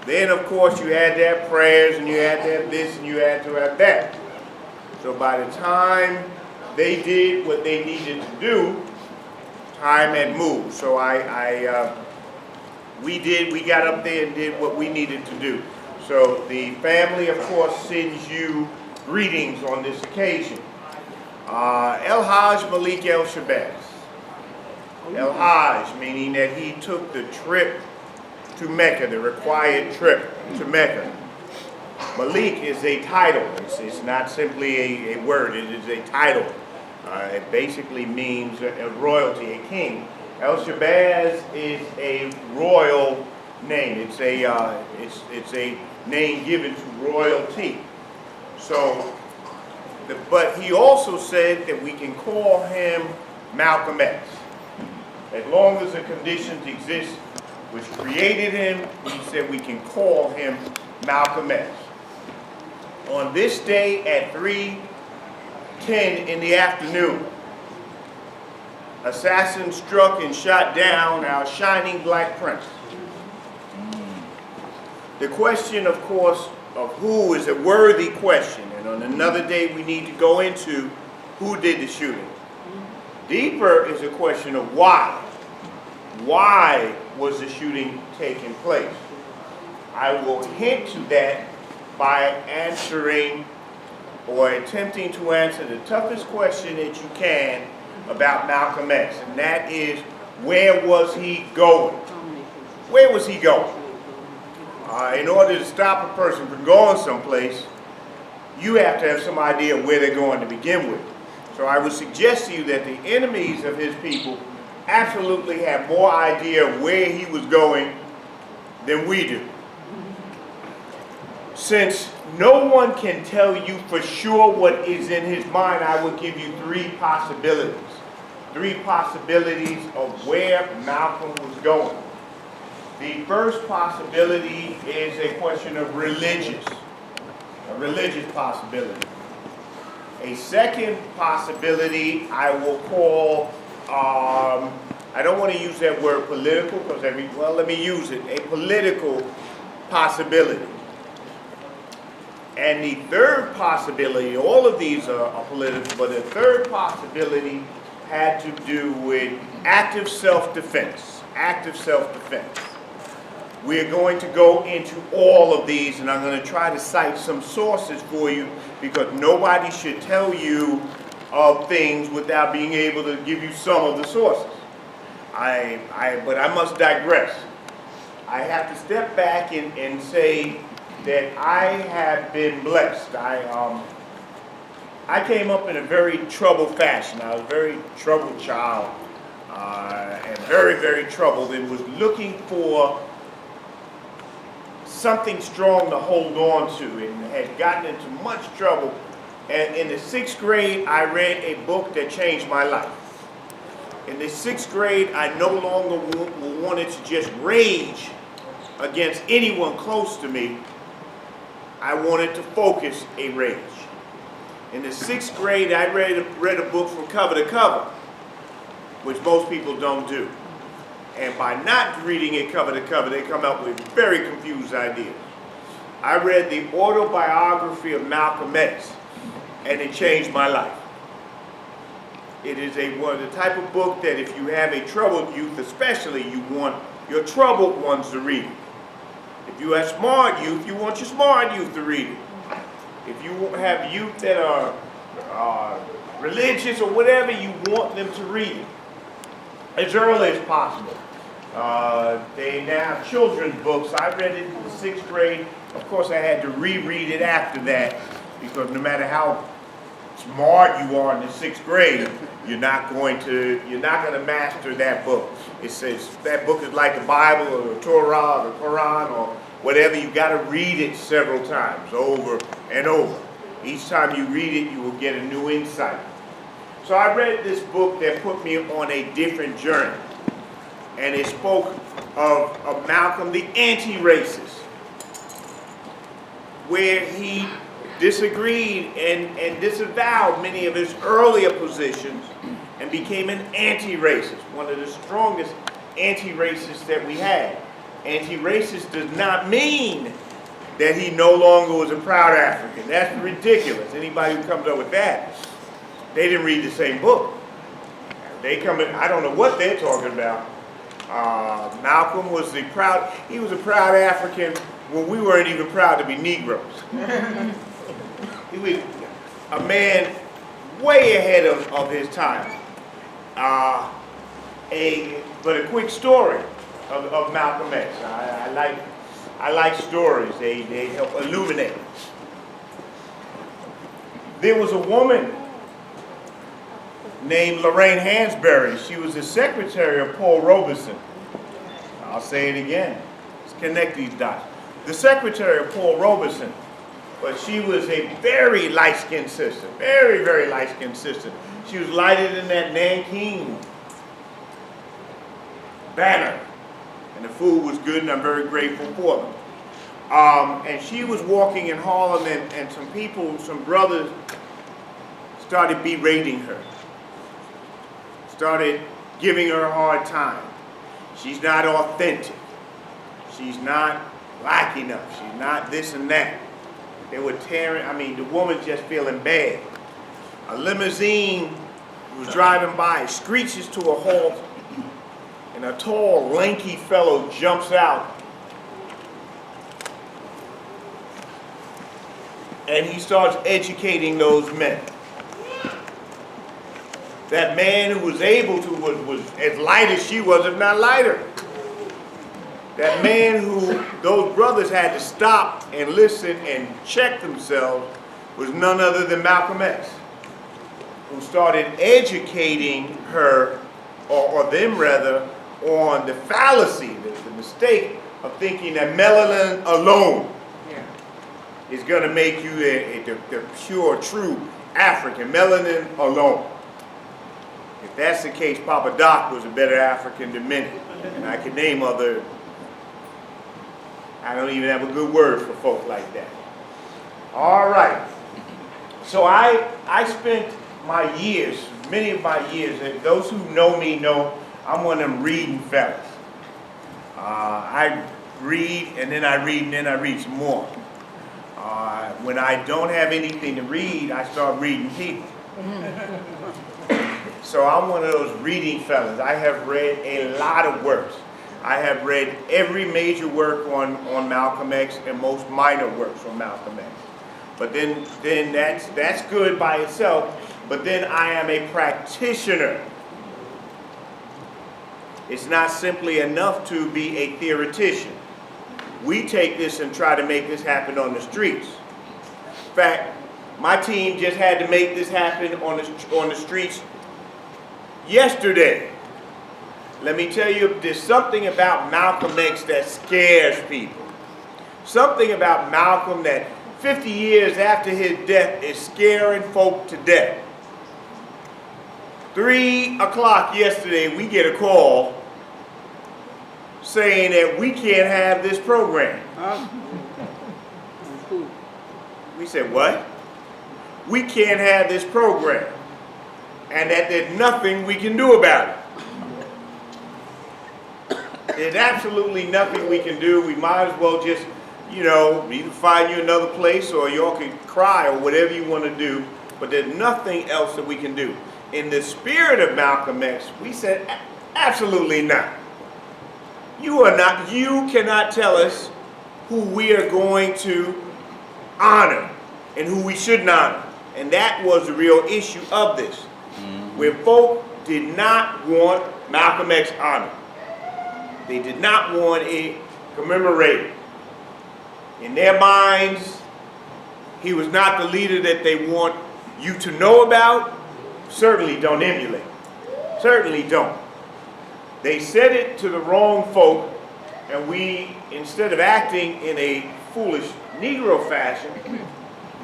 Then, of course, you had to have prayers, and you had to have this, and you had to have that. So by the time they did what they needed to do, time had moved. So we got up there and did what we needed to do. So the family, of course, sends you greetings on this occasion. El Hajj Malik El Shabazz. El Hajj, meaning that he took the trip to Mecca, the required trip to Mecca. Malik is a title. It's not simply a word, it is a title. It basically means a royalty, a king. El Shabazz is a royal name. It's a name given to royalty. So, but he also said that we can call him Malcolm X. As long as the conditions exist which created him, he said we can call him Malcolm X. On this day at 3:10 in the afternoon, assassins struck and shot down our shining black prince. The question, of course, of who is a worthy question, and on another day we need to go into who did the shooting. Deeper is a question of why. Why was the shooting taking place? I will hint to that by answering or attempting to answer the toughest question that you can about Malcolm X, and that is, where was he going? Where was he going? In order to stop a person from going someplace, you have to have some idea where they're going to begin with. So I would suggest to you that the enemies of his people absolutely have more idea of where he was going than we do. Since no one can tell you for sure what is in his mind, I will give you three possibilities. Three possibilities of where Malcolm was going. The first possibility is a question of a religious possibility. A second possibility I will call, I don't want to use that word political, because let me use it, a political possibility. And the third possibility, all of these are political, but the third possibility had to do with active self-defense. Active self-defense. We're going to go into all of these, and I'm going to try to cite some sources for you, because nobody should tell you of things without being able to give you some of the sources. But I must digress. I have to step back and say that I have been blessed. I came up in a very troubled fashion. I was a very troubled child, and very, very troubled, and was looking for something strong to hold on to, and had gotten into much trouble. And in the 6th grade, I read a book that changed my life. In the 6th grade, I no longer wanted to just rage against anyone close to me. I wanted to focus a rage. In the 6th grade, I read a book from cover to cover, which most people don't do. And by not reading it cover to cover, they come up with very confused ideas. I read the autobiography of Malcolm X, and it changed my life. It is one of the type of book that if you have a troubled youth, especially, you want your troubled ones to read it. If you have smart youth, you want your smart youth to read it. If you have youth that are religious or whatever, you want them to read it as early as possible. They now have children's books. I read it in the 6th grade. Of course, I had to reread it after that, because no matter how smart you are in the 6th grade, you're not going to master that book. It says that book is like the Bible or the Torah or the Quran or whatever. You got to read it several times, over and over. Each time you read it, you will get a new insight. So I read this book that put me on a different journey. And it spoke of Malcolm, the anti-racist, where he disagreed and disavowed many of his earlier positions and became an anti-racist, one of the strongest anti-racists that we had. anti-racist does not mean that he no longer was a proud African. That's ridiculous. Anybody who comes up with that, they didn't read the same book. They come in, I don't know what they're talking about. Malcolm was he was a proud African when we weren't even proud to be Negroes. He was a man way ahead of his time. But a quick story of Malcolm X. I like stories. They help illuminate. There was a woman named Lorraine Hansberry. She was the secretary of Paul Robeson. I'll say it again. Let's connect these dots. The secretary of Paul Robeson, but she was a very light-skinned sister. Very, very light-skinned sister. She was lighter than that Nanking banner. And the food was good, and I'm very grateful for them. And she was walking in Harlem, and some brothers started berating her. Started giving her a hard time. She's not authentic. She's not black enough. She's not this and that. They were tearing, the woman's just feeling bad. A limousine was driving by, screeches to a halt, and a tall, lanky fellow jumps out. And he starts educating those men. That man who was able to, was as light as she was, if not lighter. That man who those brothers had to stop and listen and check themselves was none other than Malcolm X, who started educating her, or them rather, on the fallacy, the mistake of thinking that melanin alone is going to make you the pure, true African. Melanin alone. If that's the case, Papa Doc was a better African than many. And I can name other, I don't even have a good word for folk like that. All right. So I spent my years, many of my years, and those who know me know I'm one of them reading fellas. I read, and then I read, and then I read some more. When I don't have anything to read, I start reading people. So I'm one of those reading fellas. I have read a lot of works. I have read every major work on Malcolm X and most minor works on Malcolm X. But then that's good by itself. But then I am a practitioner. It's not simply enough to be a theoretician. We take this and try to make this happen on the streets. In fact, my team just had to make this happen on the streets yesterday. Let me tell you, there's something about Malcolm X that scares people. Something about Malcolm that 50 years after his death is scaring folk to death. 3 o'clock yesterday, we get a call saying that we can't have this program. We said, what? We can't have this program, and that there's nothing we can do about it. There's absolutely nothing we can do. We might as well just, either find you another place or y'all can cry or whatever you want to do, but there's nothing else that we can do. In the spirit of Malcolm X, we said, absolutely not. You cannot tell us who we are going to honor and who we shouldn't honor. And that was the real issue of this, where folk did not want Malcolm X honored. They did not want it commemorated. In their minds, he was not the leader that they want you to know about. Certainly don't emulate. Certainly don't. They said it to the wrong folk, and we, instead of acting in a foolish Negro fashion,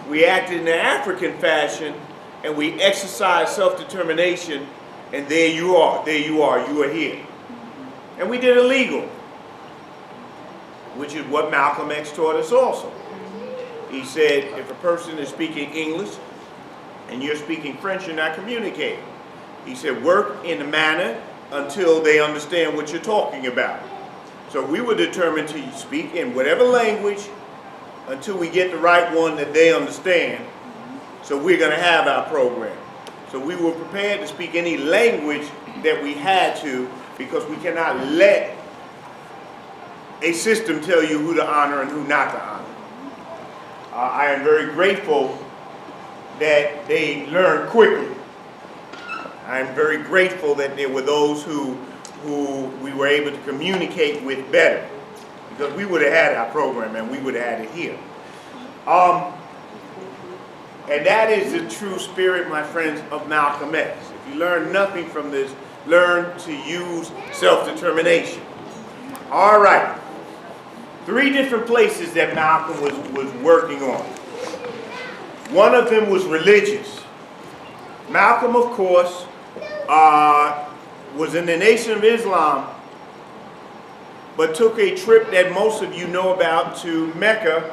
we acted in an African fashion, and we exercised self-determination, and there you are, you are here. And we did illegal, which is what Malcolm X taught us also. He said, if a person is speaking English and you're speaking French, you're not communicating. He said, work in a manner until they understand what you're talking about. So we were determined to speak in whatever language until we get the right one that they understand. So we're going to have our program. So we were prepared to speak any language that we had to, because we cannot let a system tell you who to honor and who not to honor. I am very grateful that they learned quickly. I am very grateful that there were those who we were able to communicate with better, because we would have had our program and we would have had it here. And that is the true spirit, my friends, of Malcolm X. If you learn nothing from this, learn to use self-determination. All right. 3 different places that Malcolm was working on. One of them was religious. Malcolm, of course, was in the Nation of Islam, but took a trip that most of you know about to Mecca,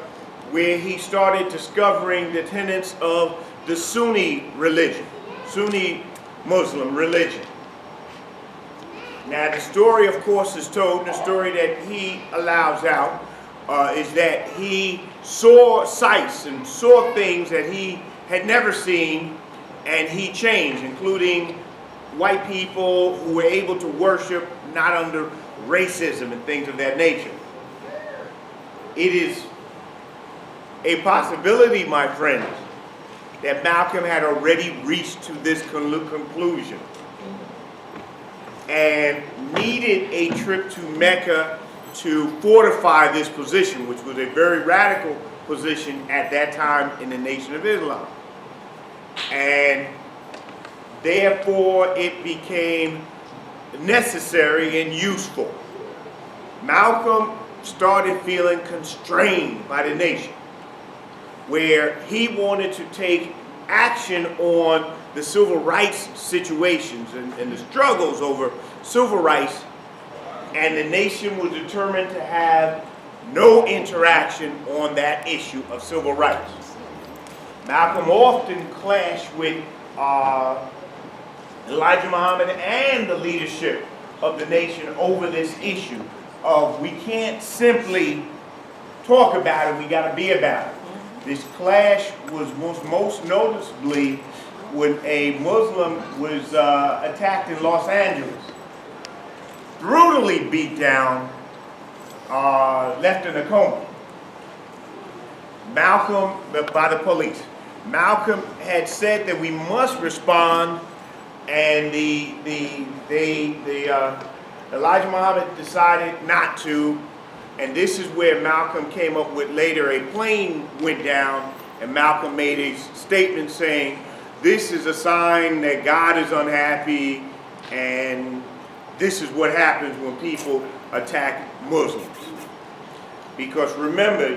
where he started discovering the tenets of the Sunni religion, Sunni Muslim religion. Now, the story, of course, is told, the story that he allows out is that he saw sights and saw things that he had never seen, and he changed, including white people who were able to worship not under racism and things of that nature. It is a possibility, my friends, that Malcolm had already reached to this conclusion and needed a trip to Mecca to fortify this position, which was a very radical position at that time in the Nation of Islam. And therefore it became necessary and useful. Malcolm started feeling constrained by the nation, where he wanted to take action on the civil rights situations and the struggles over civil rights, and the nation was determined to have no interaction on that issue of civil rights. Malcolm often clashed with Elijah Muhammad and the leadership of the nation over this issue of, we can't simply talk about it, we got to be about it. This clash was most noticeably when a Muslim was attacked in Los Angeles, brutally beat down, left in a coma. Malcolm, by the police. Malcolm had said that we must respond, and Elijah Muhammad decided not to. And this is where Malcolm came up with later. A plane went down, and Malcolm made a statement saying, this is a sign that God is unhappy, and this is what happens when people attack Muslims. Because remember,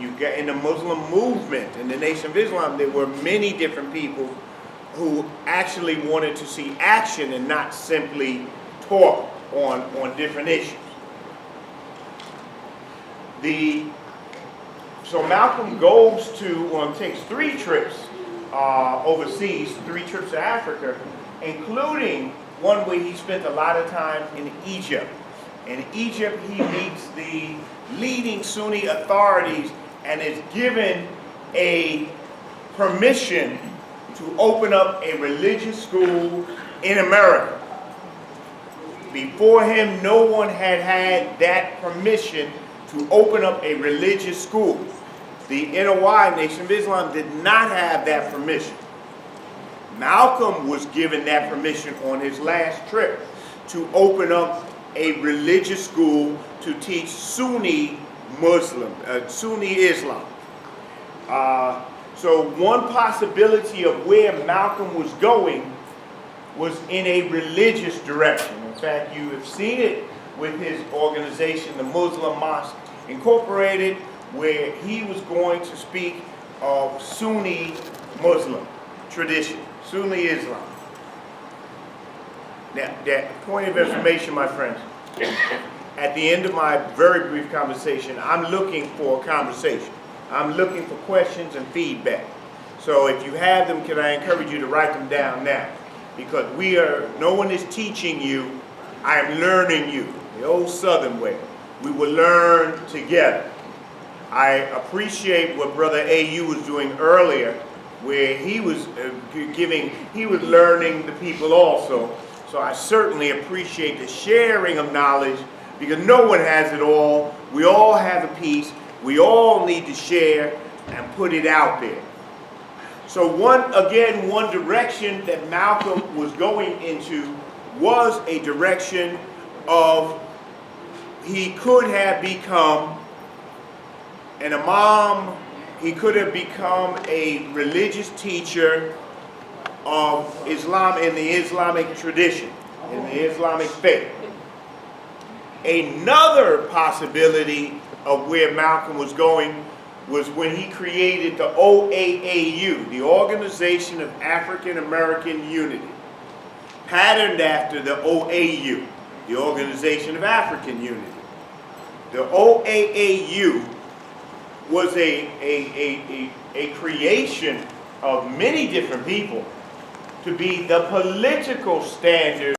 you get in the Muslim movement, in the Nation of Islam, there were many different people who actually wanted to see action and not simply talk on different issues. So Malcolm goes to, takes 3 trips overseas, 3 trips to Africa, including one where he spent a lot of time in Egypt. In Egypt, he meets the leading Sunni authorities and is given a permission to open up a religious school in America. Before him, no one had had that permission to open up a religious school. The NOI, Nation of Islam, did not have that permission. Malcolm was given that permission on his last trip to open up a religious school to teach Sunni Muslim, Sunni Islam. So one possibility of where Malcolm was going was in a religious direction. In fact, you have seen it with his organization, the Muslim Mosque Incorporated, where he was going to speak of Sunni Muslim tradition, Sunni Islam. Now, that point of information, my friends, at the end of my very brief conversation, I'm looking for a conversation. I'm looking for questions and feedback. So if you have them, can I encourage you to write them down now? Because no one is teaching you, I am learning you, the old Southern way. We will learn together. I appreciate what Brother A.U. was doing earlier, where he was learning the people also. So I certainly appreciate the sharing of knowledge, because no one has it all. We all have a piece. We all need to share and put it out there. So one direction that Malcolm was going into was a direction of, he could have become an imam, he could have become a religious teacher of Islam in the Islamic tradition, in the Islamic faith. Another possibility of where Malcolm was going was when he created the OAAU, the Organization of African American Unity, patterned after the OAU, the Organization of African Unity. The OAAU was a creation of many different people to be the political standard